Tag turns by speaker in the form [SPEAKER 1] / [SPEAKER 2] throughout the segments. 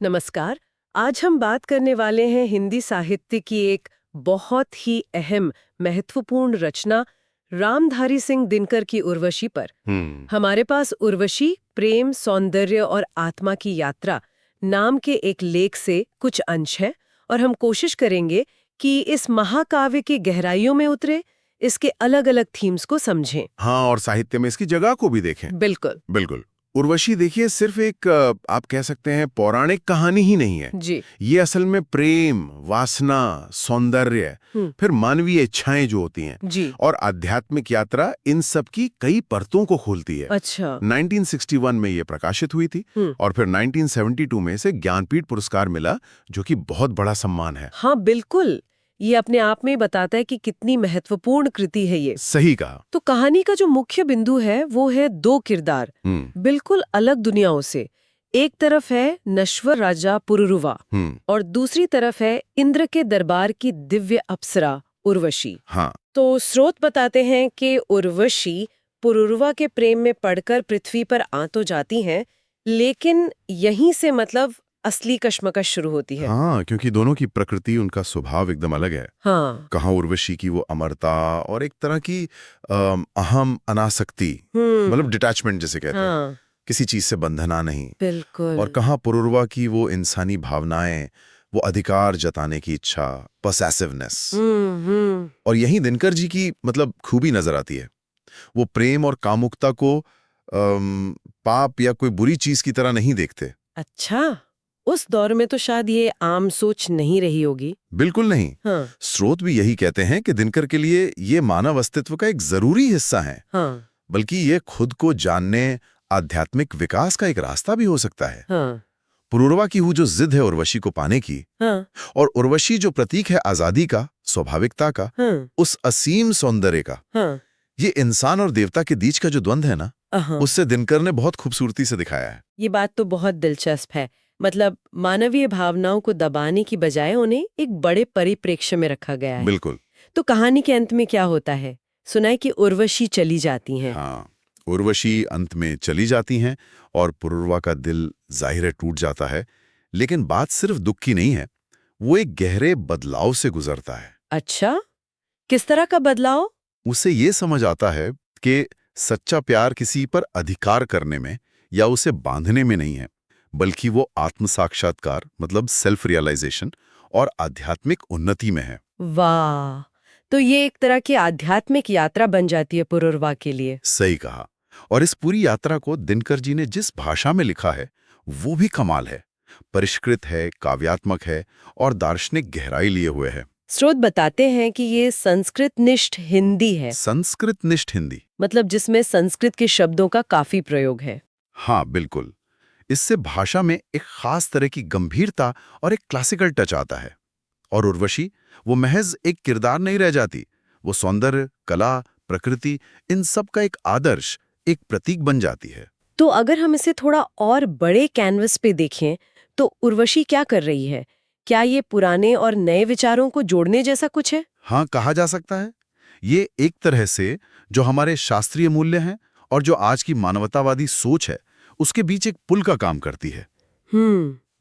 [SPEAKER 1] नमस्कार। आज हम बात करने वाले हैं हिंदी साहित्य की एक बहुत ही अहम महत्वपूर्ण रचना रामधारी सिंह दिनकर की उर्वशी पर। हमारे पास उर्वशी प्रेम सौंदर्य और आत्मा की यात्रा नाम के एक लेख से कुछ अंश है और हम कोशिश करेंगे कि इस महाकाव्य की गहराइयों में उतरे, इसके अलग अलग थीम्स को समझें।
[SPEAKER 2] हाँ, और साहित्य में इसकी जगह को भी देखें।
[SPEAKER 1] बिल्कुल
[SPEAKER 2] बिल्कुल। उर्वशी देखिए सिर्फ एक आप कह सकते हैं पौराणिक कहानी ही नहीं है।
[SPEAKER 1] जी।
[SPEAKER 2] ये असल में प्रेम, वासना, सौंदर्य, फिर मानवीय इच्छाएं जो होती हैं
[SPEAKER 1] जी।
[SPEAKER 2] और आध्यात्मिक यात्रा, इन सब की कई परतों को खोलती है।
[SPEAKER 1] अच्छा।
[SPEAKER 2] 1961 में ये प्रकाशित हुई थी और फिर 1972 में इसे ज्ञानपीठ पुरस्कार मिला, जो कि बहुत बड़ा सम्मान है।
[SPEAKER 1] हाँ बिल्कुल, ये अपने आप में ही बताता है कि कितनी महत्वपूर्ण कृति है ये।
[SPEAKER 2] सही कहा।
[SPEAKER 1] तो कहानी का जो मुख्य बिंदु है वो है दो किरदार, बिल्कुल अलग दुनियाओं से। एक तरफ है नश्वर राजा पुरुरुवा और दूसरी तरफ है इंद्र के दरबार की दिव्य अप्सरा उर्वशी।
[SPEAKER 2] हाँ।
[SPEAKER 1] तो स्रोत बताते हैं कि उर्वशी पुरुरुवा के प्रेम में पड़कर पृथ्वी पर आ तो जाती हैं, लेकिन यहीं से मतलब असली कश्मकश शुरू होती है।
[SPEAKER 2] हाँ, क्योंकि दोनों की प्रकृति, उनका स्वभाव एकदम अलग है।
[SPEAKER 1] हाँ।
[SPEAKER 2] कहाँ उर्वशी की वो अमरता और एक तरह की अहम अनासक्ति, मतलब डिटैचमेंट जिसे कहते हैं, किसी चीज से बंधना नहीं।
[SPEAKER 1] बिल्कुल।
[SPEAKER 2] और कहाँ पुरुरवा की वो इंसानी भावनाएं, वो अधिकार जताने की इच्छा, पसेसिवनेस। और यही दिनकर जी की मतलब खूबी नजर आती है। वो प्रेम और कामुकता को पाप या कोई बुरी चीज की तरह नहीं देखते।
[SPEAKER 1] अच्छा, उस दौर में तो शायद ये आम सोच नहीं रही होगी।
[SPEAKER 2] बिल्कुल नहीं।
[SPEAKER 1] हाँ।
[SPEAKER 2] स्रोत भी यही कहते हैं कि दिनकर के लिए ये मानव अस्तित्व का एक जरूरी हिस्सा है।
[SPEAKER 1] हाँ।
[SPEAKER 2] बल्कि ये खुद को जानने, आध्यात्मिक विकास का एक रास्ता भी हो सकता है।
[SPEAKER 1] हाँ।
[SPEAKER 2] पुरुरवा की वो जो जिद है उर्वशी को पाने की,
[SPEAKER 1] हाँ।
[SPEAKER 2] और उर्वशी जो प्रतीक है आजादी का, स्वाभाविकता का,
[SPEAKER 1] हाँ।
[SPEAKER 2] उस असीम सौंदर्य का,
[SPEAKER 1] हाँ।
[SPEAKER 2] ये इंसान और देवता के बीच का जो द्वंद्व है ना,
[SPEAKER 1] हाँ।
[SPEAKER 2] उससे दिनकर ने बहुत खूबसूरती से दिखाया है।
[SPEAKER 1] ये बात तो बहुत दिलचस्प है। मतलब मानवीय भावनाओं को दबाने की बजाय उन्हें एक बड़े परिप्रेक्ष्य में रखा गया है।
[SPEAKER 2] बिल्कुल।
[SPEAKER 1] तो कहानी के अंत में क्या होता है? सुना है कि उर्वशी चली जाती हैं।
[SPEAKER 2] हाँ, उर्वशी अंत में चली जाती हैं और पुरुरवा का दिल जाहिर है टूट जाता है। लेकिन बात सिर्फ दुख की नहीं है, वो एक गहरे बदलाव से गुजरता है।
[SPEAKER 1] अच्छा, किस तरह का बदलाव?
[SPEAKER 2] उसे ये समझ आता है कि सच्चा प्यार किसी पर अधिकार करने में या उसे बांधने में नहीं है, बल्कि वो आत्म साक्षात्कार, मतलब सेल्फ रियलाइजेशन और आध्यात्मिक उन्नति में है।
[SPEAKER 1] वाह, तो ये एक तरह की आध्यात्मिक यात्रा बन जाती है पुरुरवा के लिए।
[SPEAKER 2] सही कहा। और इस पूरी यात्रा को दिनकर जी ने जिस भाषा में लिखा है वो भी कमाल है। परिष्कृत है, काव्यात्मक है और दार्शनिक गहराई लिए हुए है।
[SPEAKER 1] स्रोत बताते हैं कि ये संस्कृत निष्ठ हिंदी है।
[SPEAKER 2] संस्कृत निष्ठ हिंदी,
[SPEAKER 1] मतलब जिसमें संस्कृत के शब्दों का काफी प्रयोग है।
[SPEAKER 2] हाँ बिल्कुल। इससे भाषा में एक खास तरह की गंभीरता और एक क्लासिकल टच आता है। और उर्वशी वो महज एक किरदार नहीं रह जाती, वो सौंदर्य, कला, प्रकृति, इन सब का एक आदर्श, एक प्रतीक बन जाती है।
[SPEAKER 1] तो अगर हम इसे थोड़ा और बड़े कैनवस पे देखें तो उर्वशी क्या कर रही है? क्या ये पुराने और नए विचारों को जोड़ने जैसा कुछ है?
[SPEAKER 2] हाँ, कहा जा सकता है। ये एक तरह से जो हमारे शास्त्रीय मूल्य हैं और जो आज की मानवतावादी सोच है, उसके बीच एक पुल का काम करती है।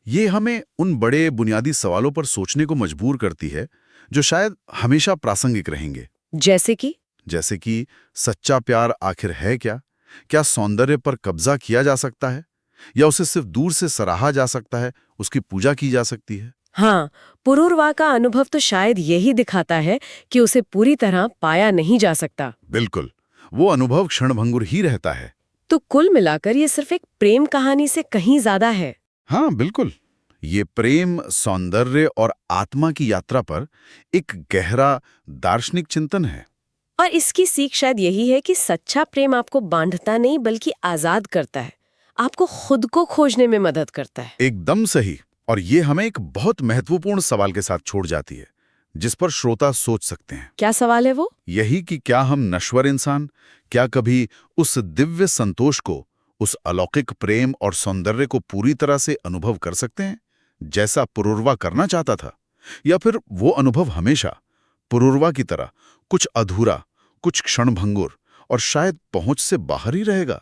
[SPEAKER 2] ये हमें उन बड़े बुनियादी सवालों पर सोचने को मजबूर करती है जो शायद हमेशा प्रासंगिक रहेंगे। जैसे कि सच्चा प्यार आखिर है क्या? क्या सौंदर्य पर कब्जा किया जा सकता है या उसे सिर्फ दूर से सराहा जा सकता है, उसकी पूजा की जा सकती है?
[SPEAKER 1] हाँ, पुरुरवा का अनुभव तो शायद यही दिखाता है कि उसे पूरी तरह पाया नहीं जा सकता।
[SPEAKER 2] बिल्कुल, वो अनुभव क्षणभंगुर ही रहता है।
[SPEAKER 1] तो कुल मिलाकर ये सिर्फ एक प्रेम कहानी से कहीं ज्यादा है।
[SPEAKER 2] हाँ बिल्कुल, ये प्रेम, सौंदर्य और आत्मा की यात्रा पर एक गहरा दार्शनिक चिंतन है।
[SPEAKER 1] और इसकी सीख शायद यही है कि सच्चा प्रेम आपको बांधता नहीं बल्कि आजाद करता है, आपको खुद को खोजने में मदद करता है।
[SPEAKER 2] एकदम सही। और ये हमें एक बहुत महत्वपूर्ण सवाल के साथ छोड़ जाती है, जिस पर श्रोता सोच सकते हैं।
[SPEAKER 1] क्या सवाल है वो?
[SPEAKER 2] यही कि क्या हम नश्वर इंसान, क्या कभी उस दिव्य संतोष को, उस अलौकिक प्रेम और सौंदर्य को पूरी तरह से अनुभव कर सकते हैं, जैसा पुरुरवा करना चाहता था? या फिर वो अनुभव हमेशा पुरुरवा की तरह कुछ अधूरा, कुछ क्षणभंगुर और शायद पहुंच से बाहर ही रहेगा?